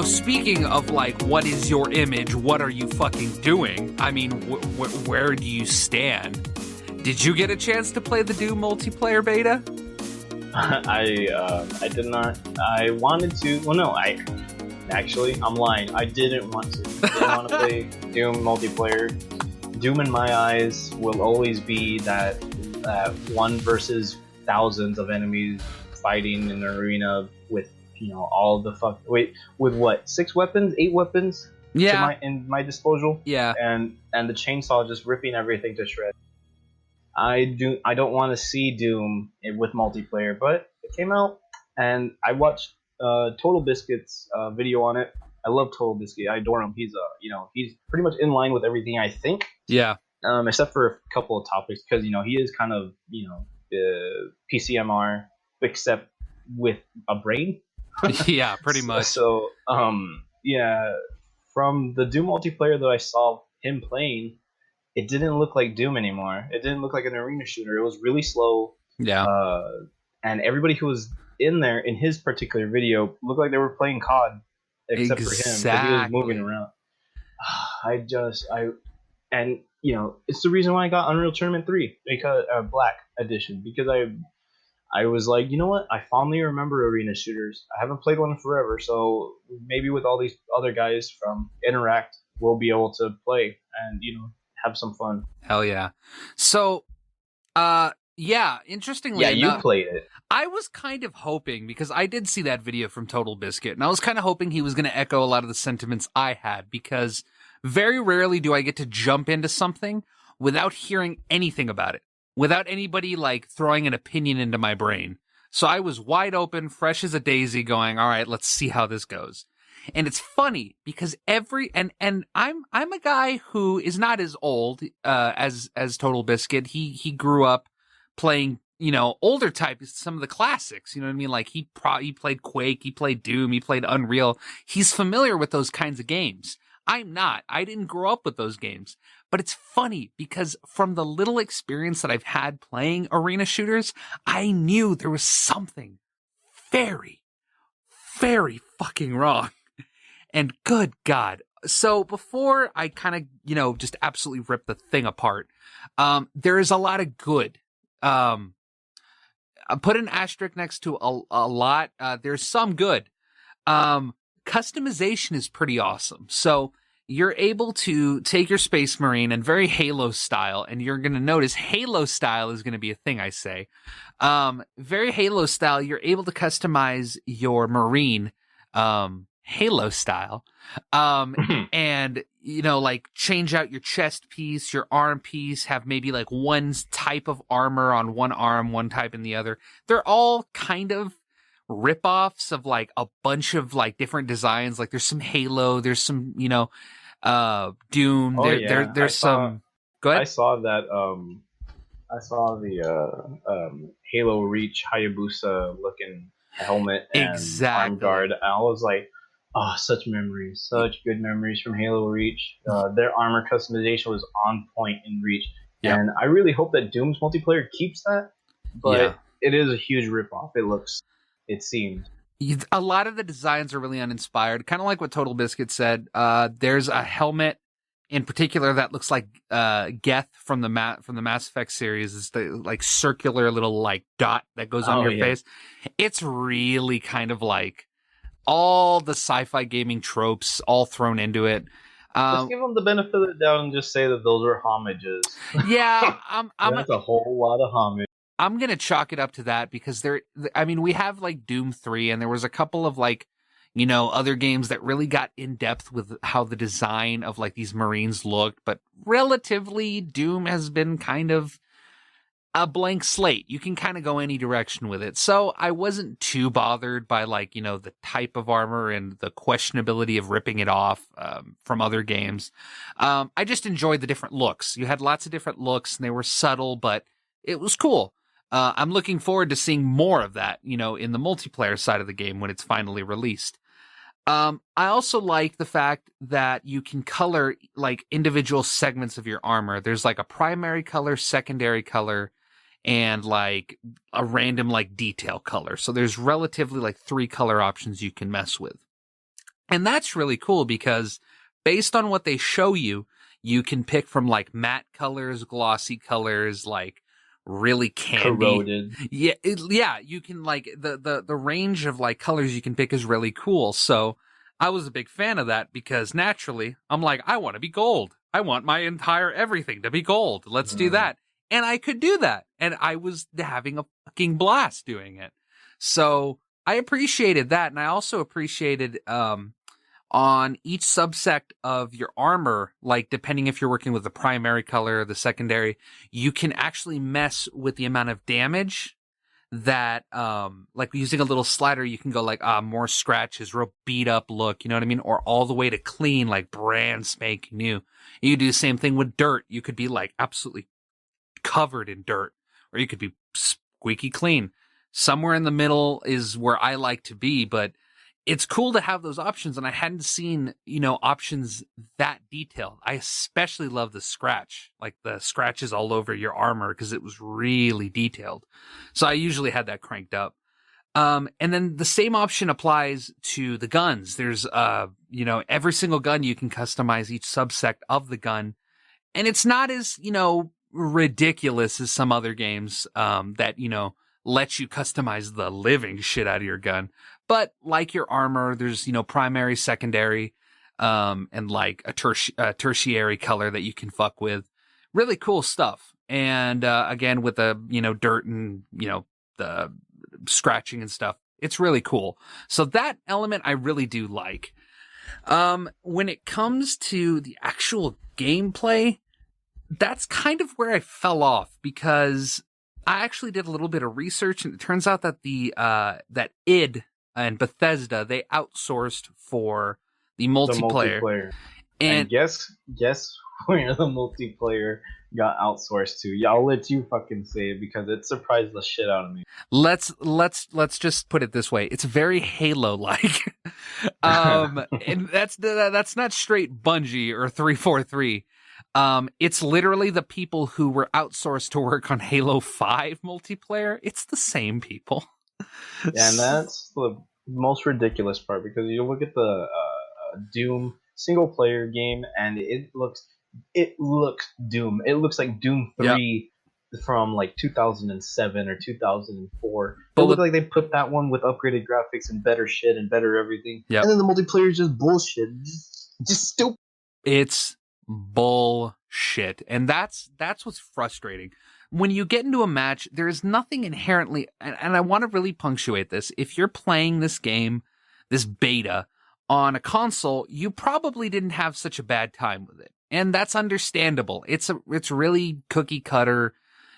speaking of, like, what is your image, what are you fucking doing? I mean, where do you stand? Did you get a chance to play the Doom multiplayer beta? I did not. I wanted to. Well, no, I'm lying. I didn't want to. I didn't want to play Doom multiplayer. Doom, in my eyes, will always be that one versus thousands of enemies fighting in an arena with all the with what, 6 weapons, 8 weapons? Yeah. In my disposal. Yeah. And the chainsaw just ripping everything to shreds. I don't want to see Doom with multiplayer, but it came out, and I watched Total Biscuit's video on it. I love Total Biscuit. I adore him. He's he's pretty much in line with everything I think. Yeah. Except for a couple of topics, because he is kind of PCMR, except with a brain. Yeah, pretty much. So yeah, from the Doom multiplayer that I saw him playing, it didn't look like Doom anymore. It didn't look like an arena shooter. It was really slow. Yeah. And everybody who was in there in his particular video looked like they were playing COD, except for him, because he was moving around. It's the reason why I got Unreal Tournament 3, because Black Edition, because I was like, you know what? I fondly remember arena shooters. I haven't played one in forever, so maybe with all these other guys from Interact, we'll be able to play and have some fun. Hell yeah. So, yeah, interestingly enough, you played it. I was kind of hoping, because I did see that video from Total Biscuit, and I was kind of hoping he was going to echo a lot of the sentiments I had, because very rarely do I get to jump into something without hearing anything about it, without anybody, like, throwing an opinion into my brain. So I was wide open, fresh as a daisy, going, all right, let's see how this goes. And it's funny because and I'm a guy who is not as old as Total Biscuit. He grew up playing older type, some of the classics. You know what I mean? Like he played Quake, he played Doom, he played Unreal. He's familiar with those kinds of games. I'm not. I didn't grow up with those games. But it's funny because from the little experience that I've had playing arena shooters, I knew there was something very, very fucking wrong. And good God. So before I kind of, just absolutely rip the thing apart, there is a lot of good. I put an asterisk next to a lot. There's some good. Customization is pretty awesome. So you're able to take your Space Marine and very Halo style, and you're going to notice Halo style is going to be a thing I say. Very Halo style, you're able to customize your Marine, Halo style, and like change out your chest piece, your arm piece, have maybe like one type of armor on one arm, one type in the other. They're all kind of rip-offs of like a bunch of like different designs. Like there's some Halo, there's some Doom. There's some. Go ahead. I saw that. I saw the Halo Reach Hayabusa looking helmet and arm guard. I was like, oh, such memories, such good memories from Halo Reach. Their armor customization was on point in Reach, and I really hope that Doom's multiplayer keeps that. But it is a huge ripoff. It seemed. A lot of the designs are really uninspired, kind of like what Total Biscuit said. There's a helmet in particular that looks like Geth from the Mass Effect series. It's the like circular little like dot that goes on your face. It's really kind of like all the sci-fi gaming tropes all thrown into it. Just give them the benefit of the doubt and just say that those are homages. Yeah, that's a whole lot of homage. I'm going to chalk it up to that because we have like Doom 3 and there was a couple of like, other games that really got in depth with how the design of like these Marines looked, but relatively Doom has been kind of a blank slate. You can kind of go any direction with it. So I wasn't too bothered by like, the type of armor and the questionability of ripping it off from other games. I just enjoyed the different looks. You had lots of different looks and they were subtle, but it was cool. I'm looking forward to seeing more of that, in the multiplayer side of the game when it's finally released. I also like the fact that you can color like individual segments of your armor. There's like a primary color, secondary color, and like a random like detail color. So there's relatively like 3 color options you can mess with. And that's really cool because based on what they show you, you can pick from like matte colors, glossy colors, like really candy. Corroded. Yeah, you can like the range of like colors you can pick is really cool. So I was a big fan of that because naturally I'm like, I want to be gold. I want my entire everything to be gold. Let's do that. And I could do that. And I was having a fucking blast doing it. So I appreciated that. And I also appreciated, on each subsect of your armor, like depending if you're working with the primary color or the secondary, you can actually mess with the amount of damage that, like using a little slider, you can go like, more scratches, real beat up look, you know what I mean? Or all the way to clean, like brand spanking new. You do the same thing with dirt. You could be like absolutely covered in dirt, or you could be squeaky clean. Somewhere in the middle is where I like to be, but it's cool to have those options, and I hadn't seen, options that detailed. I especially love the scratch, like the scratches all over your armor, because it was really detailed. So I usually had that cranked up. And then the same option applies to the guns. There's, every single gun you can customize each subsect of the gun. And it's not as, ridiculous as some other games, that, let you customize the living shit out of your gun. But like your armor, there's, primary, secondary, and like a tertiary color that you can fuck with. Really cool stuff. And, again, with the, dirt and, the scratching and stuff, it's really cool. So that element I really do like. When it comes to the actual gameplay, that's kind of where I fell off, because I actually did a little bit of research, and it turns out that that id and Bethesda, they outsourced for the multiplayer. And guess where the multiplayer got outsourced to? Yeah, I'll let you fucking say it because it surprised the shit out of me. Let's just put it this way. It's very Halo-like. And that's not straight Bungie or 343. It's literally the people who were outsourced to work on Halo 5 multiplayer. It's the same people. Yeah, and that's the most ridiculous part, because you look at the Doom single player game and it looks Doom. It looks like Doom 3 from like 2007 or 2004. But it looked like they put that one with upgraded graphics and better shit and better everything. Yep. And then the multiplayer is just bullshit. Just stupid. It's bullshit. And that's what's frustrating. When you get into a match, there is nothing inherently, and I want to really punctuate this. If you're playing this game, this beta, on a console, you probably didn't have such a bad time with it. And that's understandable. It's really cookie cutter,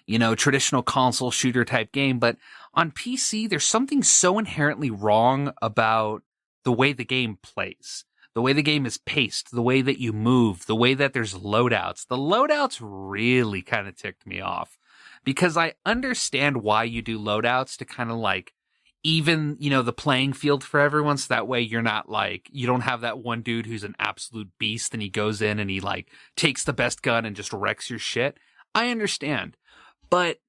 traditional console shooter type game. But on PC, there's something so inherently wrong about the way the game plays. The way the game is paced, the way that you move, the way that there's loadouts. The loadouts really kind of ticked me off, because I understand why you do loadouts, to kind of like even, the playing field for everyone. So that way you're not like, you don't have that one dude who's an absolute beast and he goes in and he like takes the best gun and just wrecks your shit. I understand, but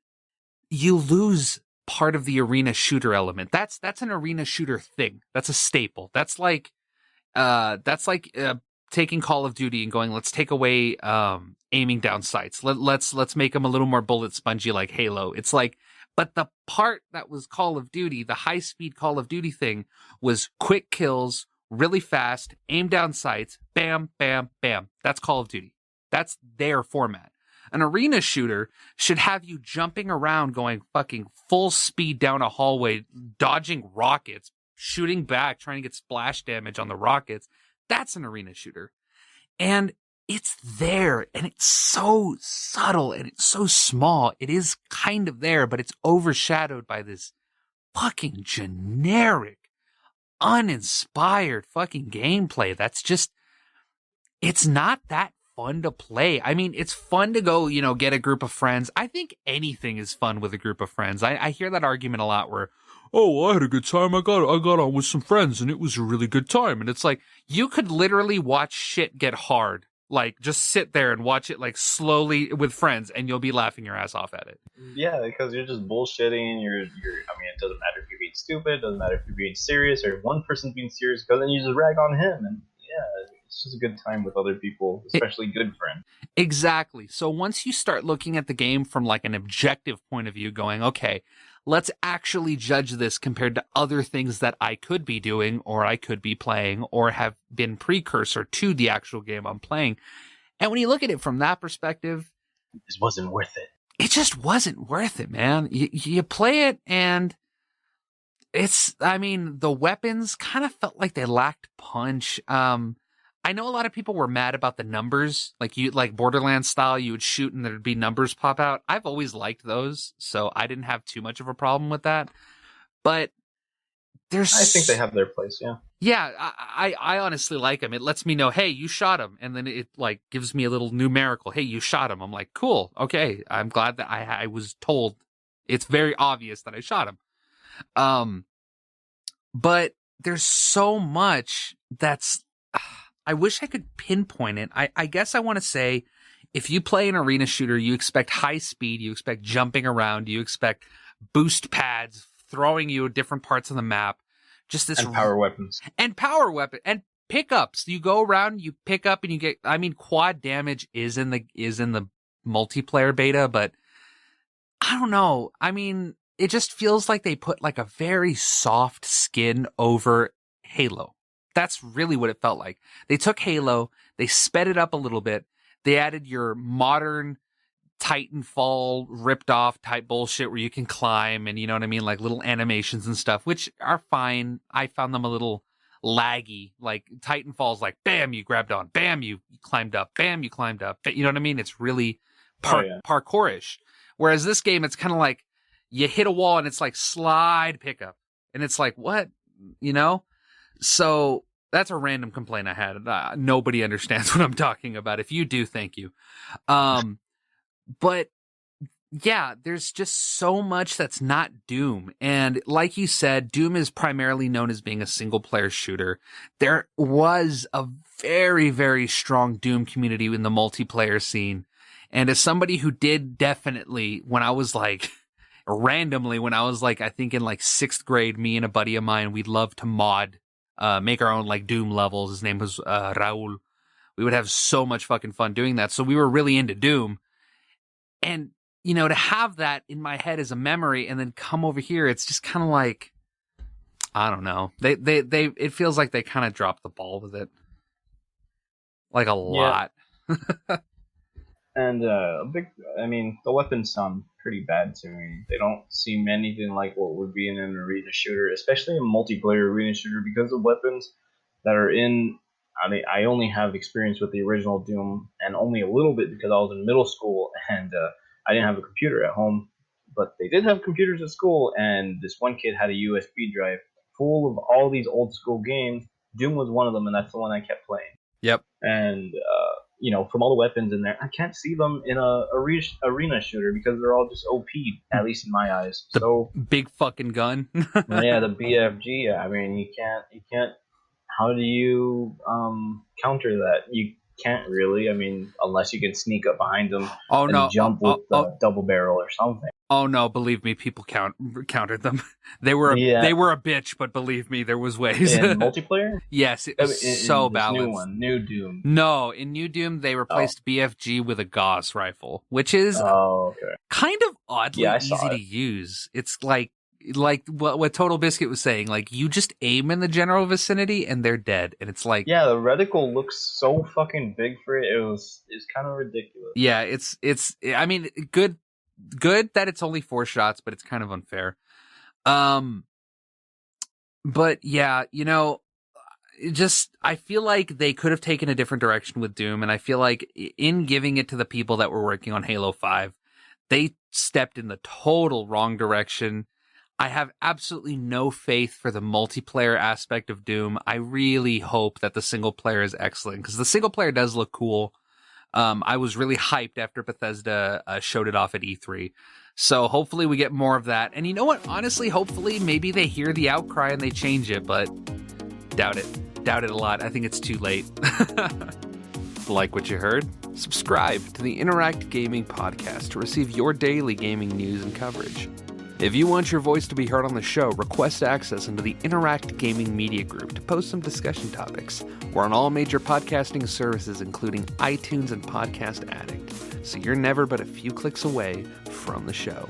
you lose part of the arena shooter element. That's an arena shooter thing. That's a staple. That's like taking Call of Duty and going, let's take away aiming down sights. Let's make them a little more bullet spongy like Halo. It's like, but the part that was Call of Duty, the high speed Call of Duty thing, was quick kills, really fast, aim down sights, bam, bam, bam. That's Call of Duty. That's their format. An arena shooter should have you jumping around, going fucking full speed down a hallway, dodging rockets, shooting back, trying to get splash damage on the rockets. That's an arena shooter. And it's there, and it's so subtle, and it's so small. It is kind of there, but it's overshadowed by this fucking generic, uninspired fucking gameplay that's just, it's not that fun to play. I mean, it's fun to go, get a group of friends. I think anything is fun with a group of friends. I hear that argument a lot where, oh, I had a good time. I got on with some friends and it was a really good time. And it's like, you could literally watch shit get hard. Like, just sit there and watch it like slowly with friends and you'll be laughing your ass off at it. Yeah, because you're just bullshitting. I mean, it doesn't matter if you're being being stupid. Doesn't matter if you're being serious or if one person's being serious, because then you just rag on him. And yeah, it's just a good time with other people, especially good friends. Exactly. So once you start looking at the game from like an objective point of view, going, okay, let's actually judge this compared to other things that I could be doing or I could be playing or have been precursor to the actual game I'm playing. And when you look at it from that perspective, this wasn't worth it. It just wasn't worth it, man. You play it and the weapons kind of felt like they lacked punch. I know a lot of people were mad about the numbers, like Borderlands style, you would shoot and there'd be numbers pop out. I've always liked those, so I didn't have too much of a problem with that. But I think they have their place, yeah. Yeah, I honestly like them. It lets me know, hey, you shot him, and then it like gives me a little numerical, hey, you shot him. I'm like, cool, okay. I'm glad that I was told. It's very obvious that I shot him. But there's so much that's. I wish I could pinpoint it. I guess I want to say, if you play an arena shooter, you expect high speed, you expect jumping around, you expect boost pads throwing you at different parts of the map. Just this and power weapons and pickups. You go around, you pick up, and you get. I mean, quad damage is in the multiplayer beta, but I don't know. I mean, it just feels like they put like a very soft skin over Halo. That's really what it felt like. They took Halo, they sped it up a little bit. They added your modern Titanfall ripped off type bullshit where you can climb and, you know what I mean, like little animations and stuff, which are fine. I found them a little laggy. Like Titanfall's like, bam, you grabbed on, bam, you climbed up, bam, you climbed up. You know what I mean? It's really parkourish. Whereas this game, it's kind of like you hit a wall and it's like slide pickup. And it's like, what? You know? So that's a random complaint I had. Nobody understands what I'm talking about. If you do, thank you. But yeah, there's just so much that's not Doom. And like you said, Doom is primarily known as being a single player shooter. There was a very, very strong Doom community in the multiplayer scene. And as somebody who did definitely, when I was like, I think in like 6th grade, me and a buddy of mine, we'd love to make our own like Doom levels. His name was Raul. We would have so much fucking fun doing that. So we were really into Doom. And, you know, to have that in my head as a memory and then come over here, it's just kind of like, I don't know. It feels like they kind of dropped the ball with it. Like a lot. And the weapons sound pretty bad to me. They don't seem anything like what would be in an arena shooter, especially a multiplayer arena shooter, because the weapons that are in. I mean, I only have experience with the original Doom, and only a little bit because I was in middle school and I didn't have a computer at home. But they did have computers at school, and this one kid had a USB drive full of all these old school games. Doom was one of them, and that's the one I kept playing. Yep. And from all the weapons in there, I can't see them in a arena shooter because they're all just OP, at least in my eyes. The big fucking gun. Yeah, the BFG. I mean, you can't. How do you counter that? You can't really. I mean, unless you can sneak up behind them and jump with the double barrel or something. Oh no, believe me, people countered them. They were a bitch, but believe me, there was ways. In multiplayer? Yes, it was so balanced. New Doom. No, in New Doom they replaced BFG with a Gauss rifle, which is kind of oddly easy to use. It's like what Total Biscuit was saying, like you just aim in the general vicinity and they're dead, and it's like, yeah, the reticle looks so fucking big for it. It's kind of ridiculous. Yeah, it's. I mean, good that it's only 4 shots, but it's kind of unfair. But yeah, you know, I feel like they could have taken a different direction with Doom, and I feel like in giving it to the people that were working on Halo 5, they stepped in the total wrong direction. I have absolutely no faith for the multiplayer aspect of Doom. I really hope that the single player is excellent, because the single player does look cool. I was really hyped after Bethesda showed it off at E3. So hopefully we get more of that. And you know what? Honestly, hopefully maybe they hear the outcry and they change it, but doubt it. Doubt it a lot. I think it's too late. Like what you heard? Subscribe to the Interact Gaming Podcast to receive your daily gaming news and coverage. If you want your voice to be heard on the show, request access into the Interact Gaming Media Group to post some discussion topics. We're on all major podcasting services, including iTunes and Podcast Addict, so you're never but a few clicks away from the show.